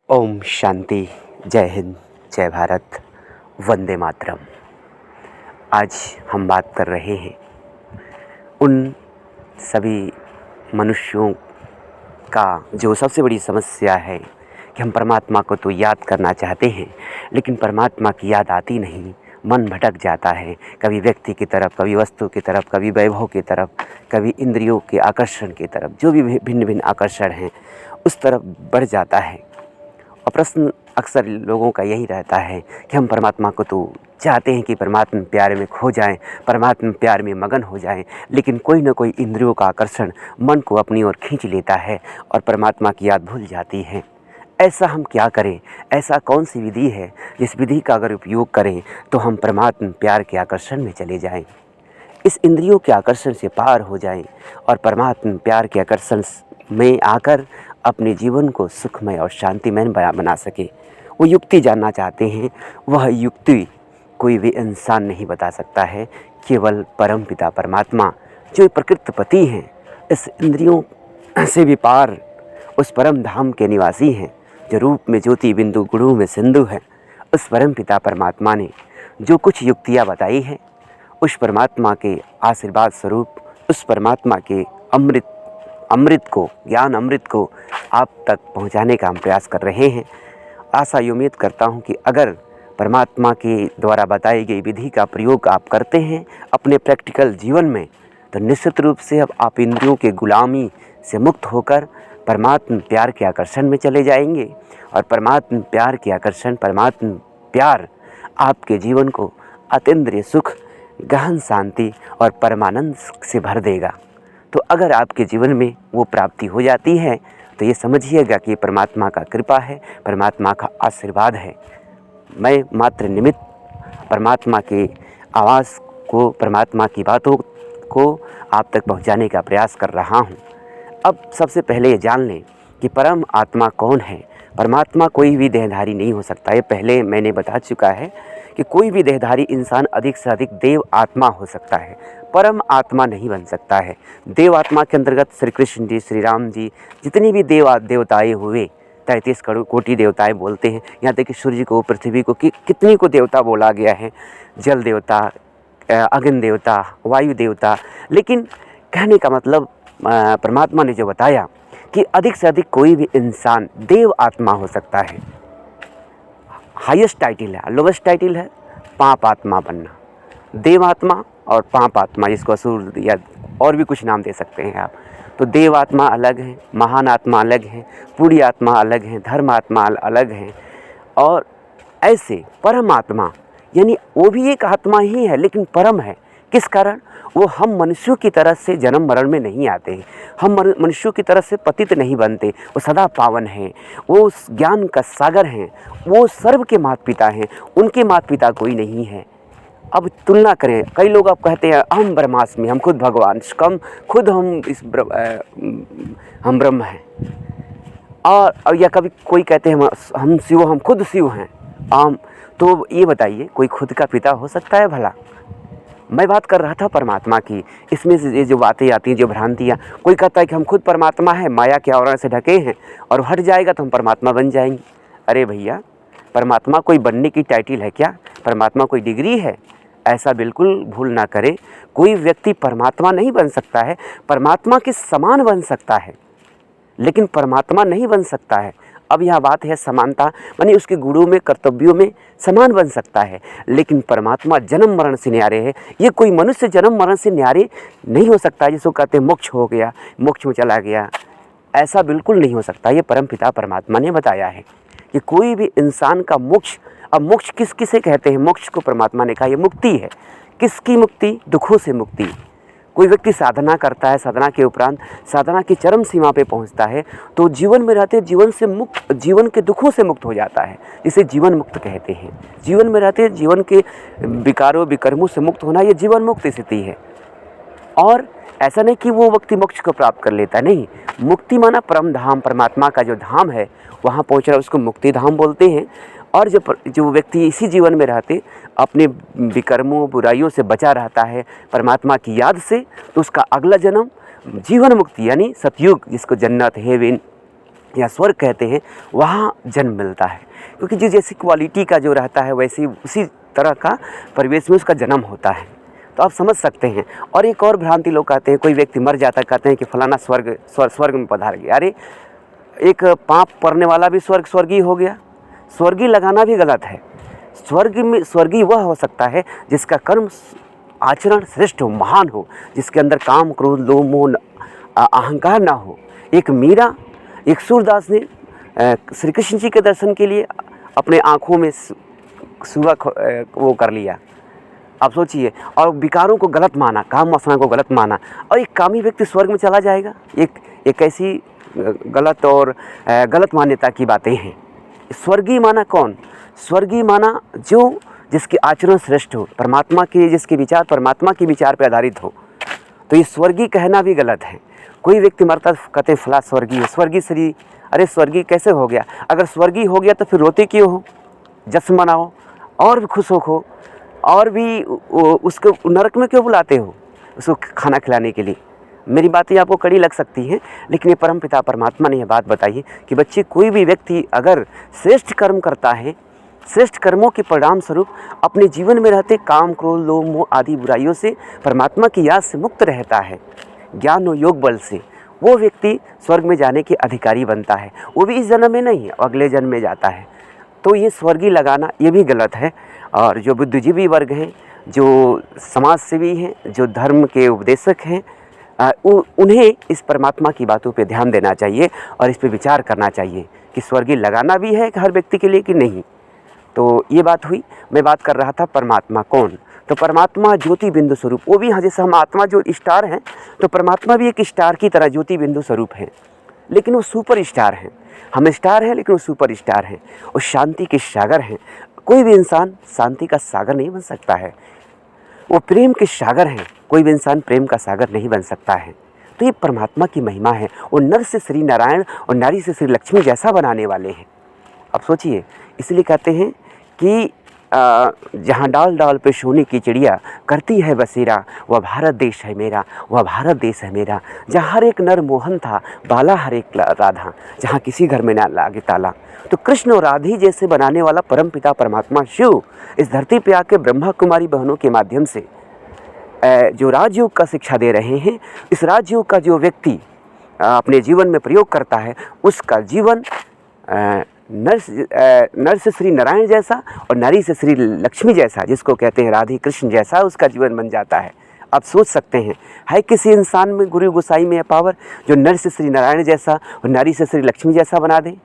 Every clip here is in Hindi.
ओम शांति। जय हिंद, जय भारत, वंदे मातरम। आज हम बात कर रहे हैं उन सभी मनुष्यों का जो सबसे बड़ी समस्या है कि हम परमात्मा को तो याद करना चाहते हैं, लेकिन परमात्मा की याद आती नहीं, मन भटक जाता है। कभी व्यक्ति की तरफ, कभी वस्तु की तरफ, कभी वैभव की तरफ, कभी इंद्रियों के आकर्षण की तरफ, जो भी भिन्न भिन्न आकर्षण हैं उस तरफ बढ़ जाता है। और प्रश्न अक्सर लोगों का यही रहता है कि हम परमात्मा को तो चाहते हैं कि परमात्मा प्यार में खो जाएं, परमात्मा प्यार में मगन हो जाएं, लेकिन कोई ना कोई इंद्रियों का आकर्षण मन को अपनी ओर खींच लेता है और परमात्मा की याद भूल जाती है। ऐसा हम क्या करें? ऐसा कौन सी विधि है जिस विधि का अगर उपयोग करें तो हम परमात्मा प्यार के आकर्षण में चले जाएं, इस इंद्रियों के आकर्षण से पार हो जाएं और परमात्मा प्यार के आकर्षण में आकर अपने जीवन को सुखमय और शांतिमय बना सके। वो युक्ति जानना चाहते हैं। वह युक्ति कोई भी इंसान नहीं बता सकता है, केवल परमपिता परमात्मा जो प्रकृतिपति हैं, इस इंद्रियों से भी पार उस परम धाम के निवासी हैं, जो रूप में ज्योति बिंदु गुरु में सिंधु है। उस परमपिता परमात्मा ने जो कुछ युक्तियाँ बताई हैं, उस परमात्मा के आशीर्वाद स्वरूप, उस परमात्मा के अमृत को, ज्ञान अमृत को आप तक पहुंचाने का हम प्रयास कर रहे हैं। आशा उम्मीद करता हूं कि अगर परमात्मा के द्वारा बताई गई विधि का प्रयोग आप करते हैं अपने प्रैक्टिकल जीवन में, तो निश्चित रूप से अब आप इंद्रियों के गुलामी से मुक्त होकर परमात्मा प्यार के आकर्षण में चले जाएंगे और परमात्मा प्यार के आकर्षण, परमात्मा प्यार आपके जीवन को अतीन्द्रिय सुख, गहन शांति और परमानंद से भर देगा। तो अगर आपके जीवन में वो प्राप्ति हो जाती है तो ये समझिएगा कि परमात्मा का कृपा है, परमात्मा का आशीर्वाद है। मैं मात्र निमित्त परमात्मा के आवाज़ को, परमात्मा की बातों को आप तक पहुंचाने का प्रयास कर रहा हूं। अब सबसे पहले ये जान लें कि परम आत्मा कौन है। परमात्मा कोई भी देहधारी नहीं हो सकता। ये पहले मैंने बता चुका है कि कोई भी देहधारी इंसान अधिक से अधिक देव आत्मा हो सकता है, परम आत्मा नहीं बन सकता है। देव आत्मा के अंतर्गत श्री कृष्ण जी, श्री राम जी, जितनी भी देवताएँ हुए, 33 कोटि देवताएँ बोलते हैं। यहाँ तक कि सूर्य को, पृथ्वी को, कितनी को देवता बोला गया है, जल देवता, अग्नि देवता, वायु देवता। लेकिन कहने का मतलब परमात्मा ने जो बताया कि अधिक से अधिक कोई भी इंसान देव आत्मा हो सकता है। हाईएस्ट टाइटल है, लोवेस्ट टाइटल है पाप आत्मा बनना। देव आत्मा और पाप आत्मा, जिसको असुर या और भी कुछ नाम दे सकते हैं आप। तो देव आत्मा अलग है, महान आत्मा अलग है, पूरी आत्मा अलग है, धर्म आत्मा अलग है। और ऐसे परम आत्मा यानी वो भी एक आत्मा ही है, लेकिन परम है। किस कारण? वो हम मनुष्यों की तरह से जन्म मरण में नहीं आते हैं, हम मनुष्यों की तरह से पतित नहीं बनते। वो सदा पावन हैं, वो ज्ञान का सागर हैं, वो सर्व के माता पिता हैं, उनके माता पिता कोई नहीं है। अब तुलना करें, कई लोग अब कहते हैं हम ब्रह्मास्मि, हम खुद भगवान, खुद हम ब्रह्म हैं। और या कभी कोई कहते हैं हम शिव, हम खुद शिव हैं। तो ये बताइए, कोई खुद का पिता हो सकता है भला? मैं बात कर रहा था परमात्मा की। इसमें से ये जो बातें आती हैं, जो भ्रांतियाँ, कोई कहता है कि हम खुद परमात्मा हैं, माया के आवरण से ढके हैं और हट जाएगा तो हम परमात्मा बन जाएंगे। अरे भैया, परमात्मा कोई बनने की टाइटल है क्या? परमात्मा कोई डिग्री है? ऐसा बिल्कुल भूल ना करें। कोई व्यक्ति परमात्मा नहीं बन सकता है, परमात्मा के समान बन सकता है, लेकिन परमात्मा नहीं बन सकता है। अब यह बात है समानता, मानी उसके गुणों में, कर्तव्यों में समान बन सकता है, लेकिन परमात्मा जन्म मरण से न्यारे है। ये कोई मनुष्य जन्म मरण से न्यारे नहीं हो सकता, जिसको कहते हैं मोक्ष हो गया, मोक्ष में चला गया। ऐसा बिल्कुल नहीं हो सकता। ये परमपिता परमात्मा ने बताया है कि कोई भी इंसान का मोक्ष, अब मोक्ष किसे कहते हैं? मोक्ष को परमात्मा ने कहा ये मुक्ति है। किसकी मुक्ति? दुखों से मुक्ति। कोई व्यक्ति साधना करता है, साधना के उपरांत साधना की चरम सीमा पे पहुंचता है तो जीवन में रहते जीवन से मुक्त, जीवन के दुखों से मुक्त हो जाता है, जिसे जीवन मुक्त कहते हैं। जीवन में रहते जीवन के विकारों विकर्मों से मुक्त होना, ये जीवन मुक्त स्थिति है। और ऐसा नहीं कि वो व्यक्ति मोक्ष को प्राप्त कर लेता, नहीं। मुक्ति माना परम धाम, परमात्मा का जो धाम है वहाँ पहुँच रहा, उसको मुक्ति धाम बोलते हैं। और जो व्यक्ति इसी जीवन में रहते अपने विकर्मों, बुराइयों से बचा रहता है परमात्मा की याद से, तो उसका अगला जन्म जीवन मुक्ति यानी सतयुग, जिसको जन्नत, हेवन या स्वर्ग कहते हैं, वहाँ जन्म मिलता है। क्योंकि जिस जैसी क्वालिटी का जो रहता है वैसे उसी तरह का परिवेश में उसका जन्म होता है। तो आप समझ सकते हैं। और एक और भ्रांति लोग कहते हैं, कोई व्यक्ति मर जाता है, कहते हैं कि फलाना स्वर्ग में पधार गया। अरे एक पाप करने वाला भी स्वर्गीय हो गया। स्वर्गीय लगाना भी गलत है। स्वर्गीय वह हो सकता है जिसका कर्म आचरण श्रेष्ठ हो, महान हो, जिसके अंदर काम, क्रोध, लोभ, मोह, अहंकार ना हो। एक सूरदास ने श्री कृष्ण जी के दर्शन के लिए अपने आँखों में सुबह वो कर लिया। आप सोचिए, और विकारों को गलत माना, काम वासना को गलत माना, और एक कामी व्यक्ति स्वर्ग में चला जाएगा। एक ऐसी गलत और गलत मान्यता की बातें हैं। स्वर्गीय माना कौन? स्वर्गीय माना जिसके आचरण श्रेष्ठ हो, परमात्मा के जिसके विचार परमात्मा के विचार पर आधारित हो। तो ये स्वर्गीय कहना भी गलत है। कोई व्यक्ति मरता कहते फला स्वर्गीय है, स्वर्गीय श्री। अरे स्वर्गीय कैसे हो गया? अगर स्वर्गीय हो गया तो फिर रोते क्यों हो? जश्न मनाओ और भी खुश हो, और भी उसको नरक में क्यों बुलाते हो उसको खाना खिलाने के लिए? मेरी बातें आपको कड़ी लग सकती हैं, लेकिन ये परमपिता परमात्मा ने यह बात बताई है कि बच्चे, कोई भी व्यक्ति अगर श्रेष्ठ कर्म करता है, श्रेष्ठ कर्मों के परिणाम स्वरूप अपने जीवन में रहते काम, क्रोध, लोभ, मोह आदि बुराइयों से परमात्मा की याद से मुक्त रहता है, ज्ञान और योग बल से, वो व्यक्ति स्वर्ग में जाने के अधिकारी बनता है। वो भी इस जन्म में नहीं, अगले जन्म में जाता है। तो ये स्वर्गीय लगाना ये भी गलत है। और जो बुद्धिजीवी वर्ग हैं, जो समाज सेवी हैं, जो धर्म के उपदेशक हैं, उन्हें इस परमात्मा की बातों पे ध्यान देना चाहिए और इस पे विचार करना चाहिए कि स्वर्गीय लगाना भी है हर व्यक्ति के लिए कि नहीं। तो ये बात हुई। मैं बात कर रहा था परमात्मा कौन? तो परमात्मा ज्योति बिंदु स्वरूप। वो भी जैसे हम आत्मा जो स्टार हैं, तो परमात्मा भी एक स्टार की तरह ज्योति बिंदु स्वरूप है, लेकिन वो सुपर स्टार हैं। हम स्टार हैं लेकिन वो सुपर स्टार हैं। वो शांति के सागर हैं। कोई भी इंसान शांति का सागर नहीं बन सकता है। वो प्रेम के सागर हैं। कोई भी इंसान प्रेम का सागर नहीं बन सकता है। तो ये परमात्मा की महिमा है। वो नर से श्री नारायण और नारी से श्री लक्ष्मी जैसा बनाने वाले हैं। अब सोचिए, इसलिए कहते हैं कि जहाँ डाल डाल पे सोने की चिड़िया करती है बसेरा, वह भारत देश है मेरा, वह भारत देश है मेरा। जहाँ हर एक नर मोहन था, बाला हर एक राधा, जहाँ किसी घर में ना लागे ताला। तो कृष्ण और राधी जैसे बनाने वाला परमपिता परमात्मा शिव इस धरती पे आके ब्रह्मा कुमारी बहनों के माध्यम से जो राजयोग का शिक्षा दे रहे हैं, इस राजयोग का जो व्यक्ति अपने जीवन में प्रयोग करता है, उसका जीवन नर से श्री नारायण जैसा और नारी से श्री लक्ष्मी जैसा, जिसको कहते हैं राधे कृष्ण जैसा, उसका जीवन बन जाता है। आप सोच सकते हैं, है किसी इंसान में, गुरु गोसाई में, पावर जो नर से श्री नारायण जैसा और नारी से श्री लक्ष्मी जैसा बना दे?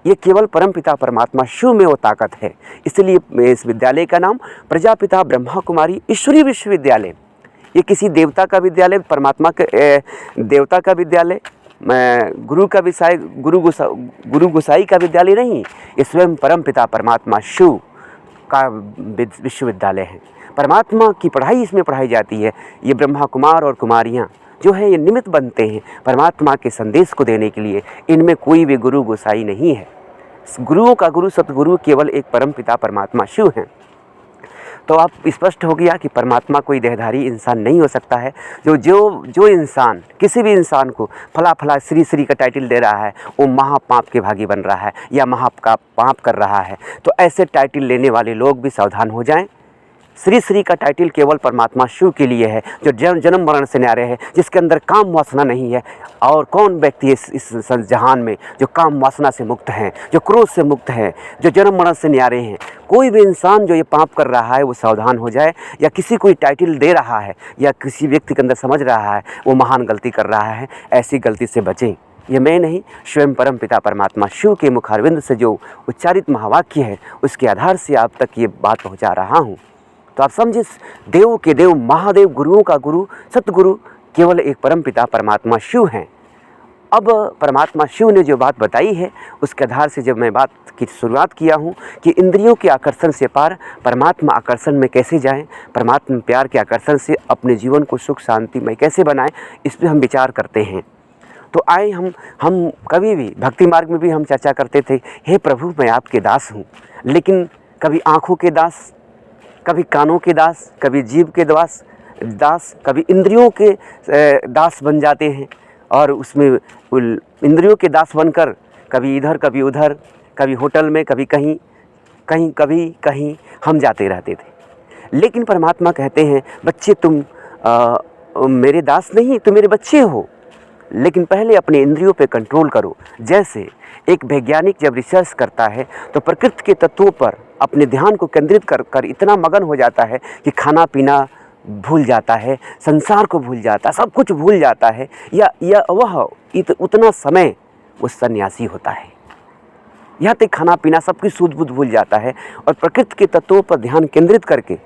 ये केवल परमपिता परमात्मा शिव में वो ताकत है। इसलिए इस विद्यालय का नाम प्रजापिता ब्रह्मा कुमारी ईश्वरीय विश्वविद्यालय। ये किसी देवता का विद्यालय, परमात्मा के देवता का विद्यालय, गुरु गोसाई का विद्यालय नहीं। ये स्वयं परमपिता परमात्मा शिव का विश्वविद्यालय है। परमात्मा की पढ़ाई इसमें पढ़ाई जाती है। ये ब्रह्मा कुमार और कुमारियाँ जो है, ये निमित्त बनते हैं परमात्मा के संदेश को देने के लिए। इनमें कोई भी गुरु गोसाई नहीं है। गुरुओं का गुरु सतगुरु केवल एक परमपिता परमात्मा शिव हैं। तो आप स्पष्ट हो गया कि परमात्मा कोई देहधारी इंसान नहीं हो सकता है। जो इंसान किसी भी इंसान को फला फला श्री श्री का टाइटल दे रहा है, वो महापाप के भागी बन रहा है या पाप कर रहा है। तो ऐसे टाइटल लेने वाले लोग भी सावधान हो जाएं। श्री श्री का टाइटल केवल परमात्मा शिव के लिए है, जो जन्म मरण से न्यारे है, जिसके अंदर काम वासना नहीं है। और कौन व्यक्ति इस जहान में जो काम वासना से मुक्त हैं, जो क्रोध से मुक्त हैं, जो जन्म मरण से न्यारे हैं? कोई भी इंसान जो ये पाप कर रहा है वो सावधान हो जाए, या किसी कोई टाइटल दे रहा है या किसी व्यक्ति के अंदर समझ रहा है वो महान गलती कर रहा है, ऐसी गलती से बचें। ये मैं नहीं, स्वयं परमपिता परमात्मा शिव के मुखारविंद से जो उच्चारित महावाक्य है, उसके आधार से आप तक ये बात पहुँचा रहा हूँ। तो आप समझिए, देव के देव महादेव, गुरुओं का गुरु सतगुरु केवल एक परमपिता परमात्मा शिव हैं। अब परमात्मा शिव ने जो बात बताई है, उसके आधार से जब मैं बात की शुरुआत किया हूँ कि इंद्रियों के आकर्षण से पार परमात्मा आकर्षण में कैसे जाएं, परमात्मा प्यार के आकर्षण से अपने जीवन को सुख शांतिमय कैसे बनाएं, इस पर हम विचार करते हैं। तो आए हम कभी भी भक्ति मार्ग में भी हम चर्चा करते थे, हे प्रभु मैं आपके दास हूँ। लेकिन कभी आँखों के दास, कभी कानों के दास, कभी जीभ के दास, कभी इंद्रियों के दास बन जाते हैं। और उसमें इंद्रियों के दास बनकर कभी इधर कभी उधर, कभी होटल में, कभी कहीं कहीं, कभी कहीं हम जाते रहते थे। लेकिन परमात्मा कहते हैं, बच्चे तुम मेरे दास नहीं, तुम मेरे बच्चे हो, लेकिन पहले अपने इंद्रियों पे कंट्रोल करो। जैसे एक वैज्ञानिक जब रिसर्च करता है तो प्रकृति के तत्वों पर अपने ध्यान को केंद्रित कर इतना मगन हो जाता है कि खाना पीना भूल जाता है, संसार को भूल जाता है, सब कुछ भूल जाता है, या वह उतना समय वो सन्यासी होता है। यहाँ तक खाना पीना सब कुछ सूझ बूझ भूल जाता है और प्रकृति के तत्वों पर ध्यान केंद्रित करके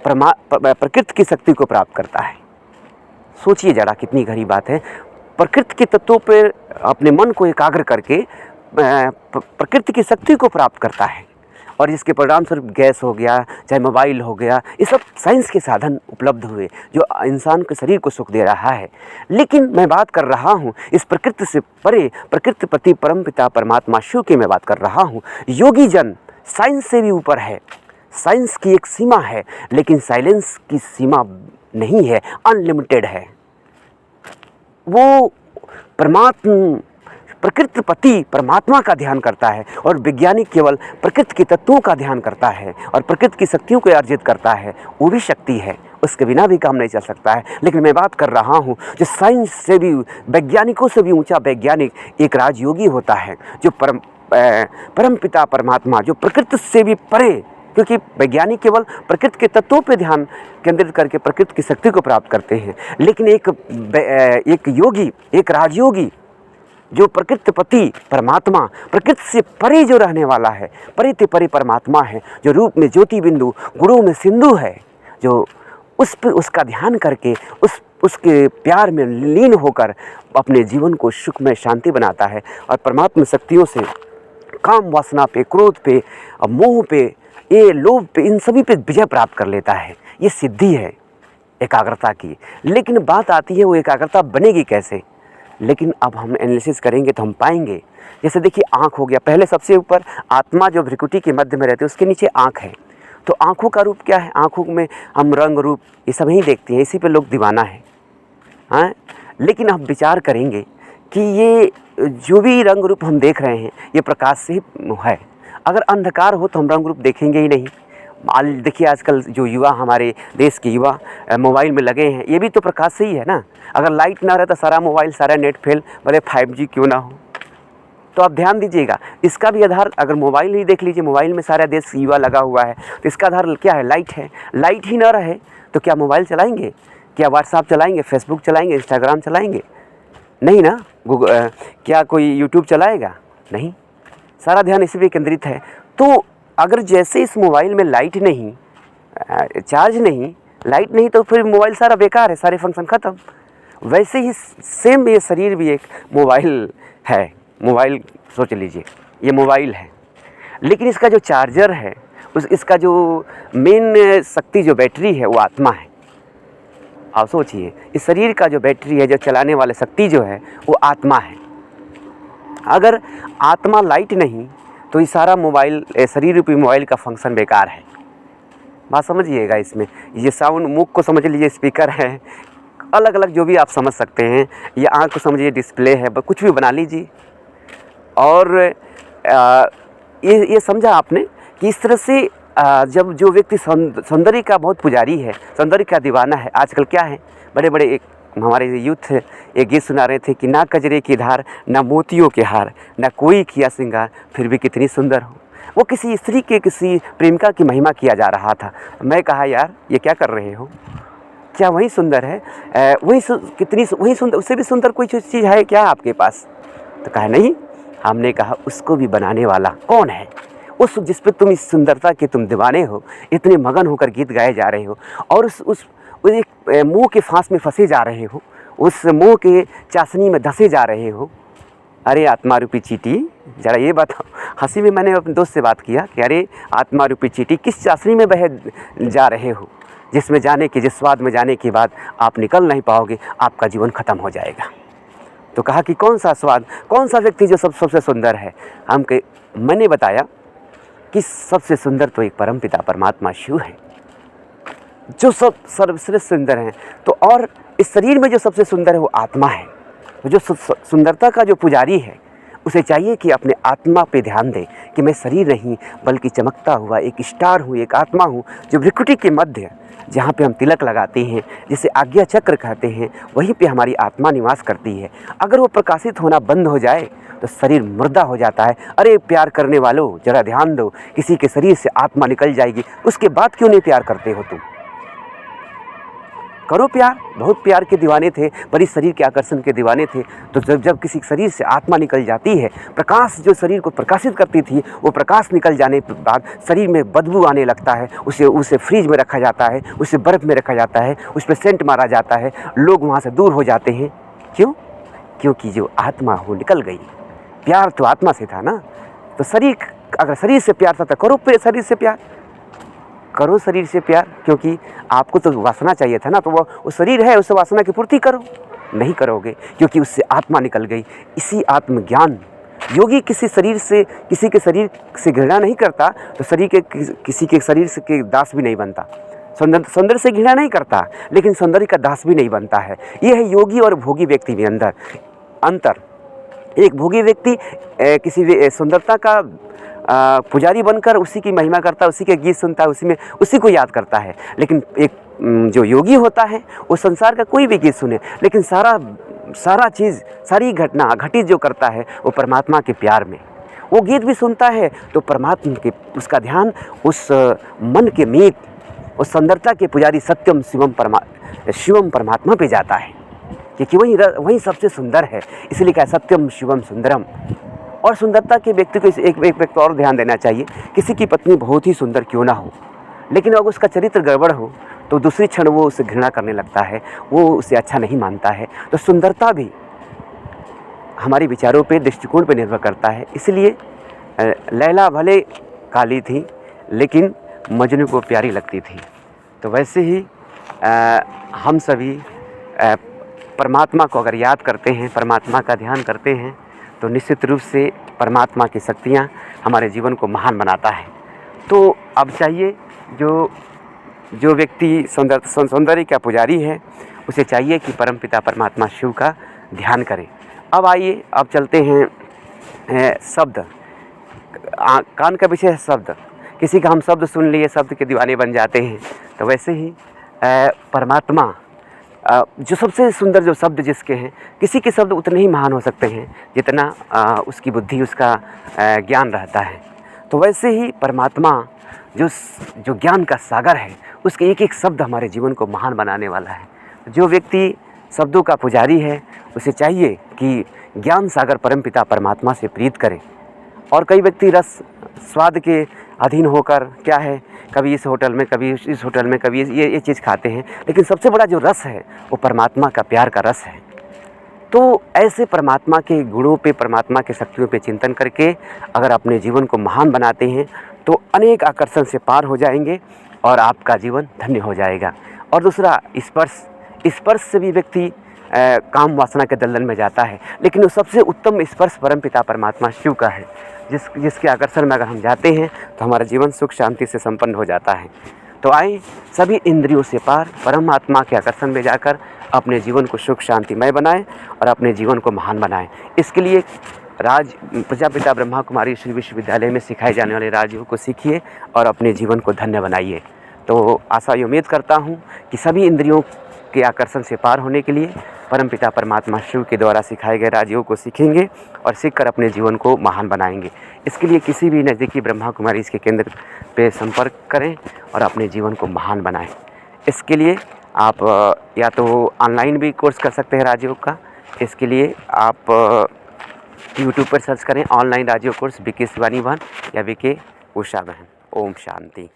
प्रकृति की शक्ति को प्राप्त करता है। सोचिए जरा कितनी गहरी बात है। प्रकृति के तत्वों पर अपने मन को एकाग्र करके प्रकृति की शक्ति को प्राप्त करता है, और इसके परिणाम स्वरूप गैस हो गया, चाहे मोबाइल हो गया, ये सब साइंस के साधन उपलब्ध हुए जो इंसान के शरीर को सुख दे रहा है। लेकिन मैं बात कर रहा हूँ इस प्रकृति से परे, प्रकृति पति परमपिता परमात्मा शिव की मैं बात कर रहा हूँ। योगी जन साइंस से भी ऊपर है। साइंस की एक सीमा है, लेकिन साइलेंस की सीमा नहीं है, अनलिमिटेड है। वो प्रकृति पति परमात्मा का ध्यान करता है, और वैज्ञानिक केवल प्रकृति के तत्वों का ध्यान करता है और प्रकृति की शक्तियों को अर्जित करता है। वो भी शक्ति है, उसके बिना भी काम नहीं चल सकता है। लेकिन मैं बात कर रहा हूँ जो साइंस से भी, वैज्ञानिकों से भी ऊंचा वैज्ञानिक एक राजयोगी होता है, जो परमपिता परमात्मा, जो प्रकृति से भी परे, क्योंकि वैज्ञानिक केवल प्रकृति के तत्वों पर ध्यान केंद्रित करके प्रकृति की शक्ति को प्राप्त करते हैं। लेकिन एक योगी, एक राजयोगी जो प्रकृतिपति परमात्मा, प्रकृति से परे जो रहने वाला है, परे ते परे परमात्मा है, जो रूप में ज्योति बिंदु, गुणों में सिंधु है, जो उस पर उसका ध्यान करके उसके प्यार में लीन होकर अपने जीवन को सुख में शांति बनाता है, और परमात्मा शक्तियों से काम वासना पे, क्रोध पे, मोह पे, ये लोभ पे, इन सभी पे विजय प्राप्त कर लेता है। ये सिद्धि है एकाग्रता की। लेकिन बात आती है वो एकाग्रता बनेगी कैसे। लेकिन अब हम एनालिसिस करेंगे तो हम पाएंगे, जैसे देखिए आँख हो गया, पहले सबसे ऊपर आत्मा जो भ्रिकुटी के मध्य में रहती है, उसके नीचे आँख है। तो आँखों का रूप क्या है? आँखों में हम रंग रूप ये सब ही देखते हैं, इसी पे लोग दीवाना है। हाँ, लेकिन हम विचार करेंगे कि ये जो भी रंग रूप हम देख रहे हैं ये प्रकाश से ही है। अगर अंधकार हो तो हम रंग रूप देखेंगे ही नहीं। देखिए आजकल जो युवा, हमारे देश के युवा मोबाइल में लगे हैं, ये भी तो प्रकाश से ही है ना। अगर लाइट ना रहे तो सारा मोबाइल, सारा नेट फेल, भले 5G क्यों ना हो। तो आप ध्यान दीजिएगा, इसका भी आधार, अगर मोबाइल ही देख लीजिए, मोबाइल में सारा देश युवा लगा हुआ है, तो इसका आधार क्या है? लाइट है। लाइट ही ना रहे तो क्या मोबाइल चलाएंगे? क्या व्हाट्सएप चलाएंगे? फेसबुक चलाएंगे? इंस्टाग्राम चलाएंगे? नहीं ना। क्या कोई यूट्यूब चलाएगा? नहीं। सारा ध्यान इसी पे केंद्रित है। तो अगर जैसे इस मोबाइल में लाइट नहीं, चार्ज नहीं, लाइट नहीं, तो फिर मोबाइल सारा बेकार है, सारे फंक्शन ख़त्म। वैसे ही सेम ये शरीर भी एक मोबाइल है। मोबाइल सोच लीजिए, ये मोबाइल है, लेकिन इसका जो चार्जर है, इसका जो मेन शक्ति, जो बैटरी है, वो आत्मा है। आप सोचिए, इस शरीर का जो बैटरी है, जो चलाने वाला शक्ति जो है, वो आत्मा है। अगर आत्मा लाइट नहीं तो ये सारा मोबाइल, शरीर रूपी मोबाइल का फंक्शन बेकार है। बात समझिएगा इसमें। ये साउंड, मुख को समझ लीजिए स्पीकर है, अलग अलग जो भी आप समझ सकते हैं। ये आँख को समझिए डिस्प्ले है, कुछ भी बना लीजिए। और ये समझा आपने कि इस तरह से जब जो व्यक्ति सौंदर्य का बहुत पुजारी है, सौंदर्य का दीवाना है, आजकल क्या है, बड़े बड़े एक हमारे यूथ एक गीत सुना रहे थे कि ना कजरे की धार, ना मोतियों के हार, ना कोई किया श्रृंगार, फिर भी कितनी सुंदर हो। वो किसी स्त्री के, किसी प्रेमिका की महिमा किया जा रहा था। मैं कहा यार ये क्या कर रहे हो? क्या वही सुंदर है? वही सुंदर, उससे भी सुंदर कोई चीज़ है क्या आपके पास? तो कहा नहीं। हमने कहा उसको भी बनाने वाला कौन है? उस जिस पे तुम इस सुंदरता के तुम दीवाने हो, इतने मगन होकर गीत गाए जा रहे हो, और उस एक मोह के फांस में फंसे जा रहे हो, उस मोह के चाशनी में धंसे जा रहे हो। अरे आत्मा रूपी चींटी, ज़रा ये बताओ। हंसी में मैंने अपने दोस्त से बात किया कि अरे आत्मा रूपी चींटी, किस चाशनी में बह जा रहे हो, जिसमें जाने के, जिस स्वाद में जाने के बाद आप निकल नहीं पाओगे, आपका जीवन ख़त्म हो जाएगा। तो कहा कि कौन सा स्वाद, कौन सा व्यक्ति जो सबसे सुंदर है? मैंने बताया कि सबसे सुंदर तो एक परमपिता परमात्मा शिव है, जो सब सर्वश्रेष्ठ सुंदर हैं। तो और इस शरीर में जो सबसे सुंदर है वो आत्मा है। जो सुंदरता का जो पुजारी है उसे चाहिए कि अपने आत्मा पे ध्यान दे कि मैं शरीर नहीं बल्कि चमकता हुआ एक स्टार हूँ, एक आत्मा हूँ जो भ्रिकुटी के मध्य, जहाँ पे हम तिलक लगाते हैं, जिसे आज्ञा चक्र कहते हैं, वहीं पे हमारी आत्मा निवास करती है। अगर वो प्रकाशित होना बंद हो जाए तो शरीर मुर्दा हो जाता है। अरे प्यार करने वालों, जरा ध्यान दो, किसी के शरीर से आत्मा निकल जाएगी, उसके बाद क्यों नहीं प्यार करते हो तुम? करो प्यार। बहुत प्यार के दीवाने थे, पर इस शरीर के आकर्षण के दीवाने थे। तो जब किसी शरीर से आत्मा निकल जाती है, प्रकाश जो शरीर को प्रकाशित करती थी, वो प्रकाश निकल जाने के बाद शरीर में बदबू आने लगता है। उसे फ्रिज में रखा जाता है, उसे बर्फ़ में रखा जाता है, उस पर सेंट मारा जाता है, लोग वहाँ से दूर हो जाते हैं। क्यों? क्योंकि जो आत्मा हो निकल गई। प्यार तो आत्मा से था ना। तो शरीर, अगर शरीर से प्यार था तो करो शरीर से प्यार, करो शरीर से प्यार, क्योंकि आपको तो वासना चाहिए था ना, तो वो शरीर है, उस वासना की पूर्ति करो। नहीं करोगे क्योंकि उससे आत्मा निकल गई। इसी आत्मज्ञान, योगी किसी के शरीर से घृणा नहीं करता तो किसी के शरीर से के दास भी नहीं बनता। सौंदर्य से घृणा नहीं करता, लेकिन सौंदर्य का दास भी नहीं बनता है। यह है योगी और भोगी व्यक्ति में अंतर। एक भोगी व्यक्ति किसी सुंदरता का पुजारी बनकर उसी की महिमा करता है, उसी के गीत सुनता है, उसी को याद करता है। लेकिन एक जो योगी होता है वो संसार का कोई भी गीत सुने, लेकिन सारा चीज़, सारी घटना घटित जो करता है वो परमात्मा के प्यार में। वो गीत भी सुनता है तो परमात्मा के, उसका ध्यान उस मन के मीत, उस सुंदरता के पुजारी सत्यम शिवम परमात्मा पे जाता है, क्योंकि वही सबसे सुंदर है। इसलिए क्या सत्यम शिवम सुंदरम। और सुंदरता के व्यक्ति को एक व्यक्ति और ध्यान देना चाहिए। किसी की पत्नी बहुत ही सुंदर क्यों ना हो, लेकिन अगर उसका चरित्र गड़बड़ हो तो दूसरी क्षण वो उसे घृणा करने लगता है, वो उसे अच्छा नहीं मानता है। तो सुंदरता भी हमारे विचारों पे, दृष्टिकोण पे निर्भर करता है। इसलिए लैला भले काली थी लेकिन मजनू को प्यारी लगती थी। तो वैसे ही हम सभी परमात्मा को अगर याद करते हैं, परमात्मा का ध्यान करते हैं, तो निश्चित रूप से परमात्मा की शक्तियाँ हमारे जीवन को महान बनाता है। तो अब चाहिए जो व्यक्ति सौंदर्य का पुजारी है, उसे चाहिए कि परमपिता परमात्मा शिव का ध्यान करें। अब आइए, अब चलते हैं शब्द। कान का विषय है शब्द। किसी का हम शब्द सुन लिए, शब्द के दीवाने बन जाते हैं। तो वैसे ही परमात्मा, जो सबसे सुंदर जो शब्द जिसके हैं, किसी के शब्द उतने ही महान हो सकते हैं जितना उसकी बुद्धि, उसका ज्ञान रहता है। तो वैसे ही परमात्मा जो ज्ञान का सागर है, उसके एक एक शब्द हमारे जीवन को महान बनाने वाला है। जो व्यक्ति शब्दों का पुजारी है, उसे चाहिए कि ज्ञान सागर परमपिता परमात्मा से प्रीत करे। और कई व्यक्ति रस स्वाद के अधीन होकर क्या है, कभी इस होटल में, कभी इस होटल में, कभी ये चीज़ खाते हैं, लेकिन सबसे बड़ा जो रस है वो परमात्मा का प्यार का रस है। तो ऐसे परमात्मा के गुणों पे, परमात्मा के शक्तियों पे चिंतन करके अगर अपने जीवन को महान बनाते हैं तो अनेक आकर्षण से पार हो जाएंगे और आपका जीवन धन्य हो जाएगा। और दूसरा, स्पर्श से भी व्यक्ति काम वासना के दलदल में जाता है, लेकिन वो सबसे उत्तम स्पर्श परमपिता परमात्मा शिव का है, जिसके आकर्षण में अगर हम जाते हैं तो हमारा जीवन सुख शांति से संपन्न हो जाता है। तो आए सभी इंद्रियों से पार परमात्मा के आकर्षण में जाकर अपने जीवन को सुख शांतिमय बनाएं और अपने जीवन को महान बनाएं। इसके लिए प्रजापिता ब्रह्मा कुमारी श्री विश्वविद्यालय में सिखाए जाने वाले राजयोग को सीखिए और अपने जीवन को धन्य बनाइए। तो आशा उम्मीद करता हूँ कि सभी इंद्रियों के आकर्षण से पार होने के लिए परमपिता परमात्मा शिव के द्वारा सिखाए गए राजयोग को सीखेंगे और सीखकर अपने जीवन को महान बनाएंगे। इसके लिए किसी भी नज़दीकी ब्रह्मा कुमारी इसके केंद्र पे संपर्क करें और अपने जीवन को महान बनाएं। इसके लिए आप या तो ऑनलाइन भी कोर्स कर सकते हैं राजयोग का। इसके लिए आप यूट्यूब पर सर्च करें ऑनलाइन राजयोग कोर्स बीके शिवानी बहन या बीके उषा बहन। ओम शांति।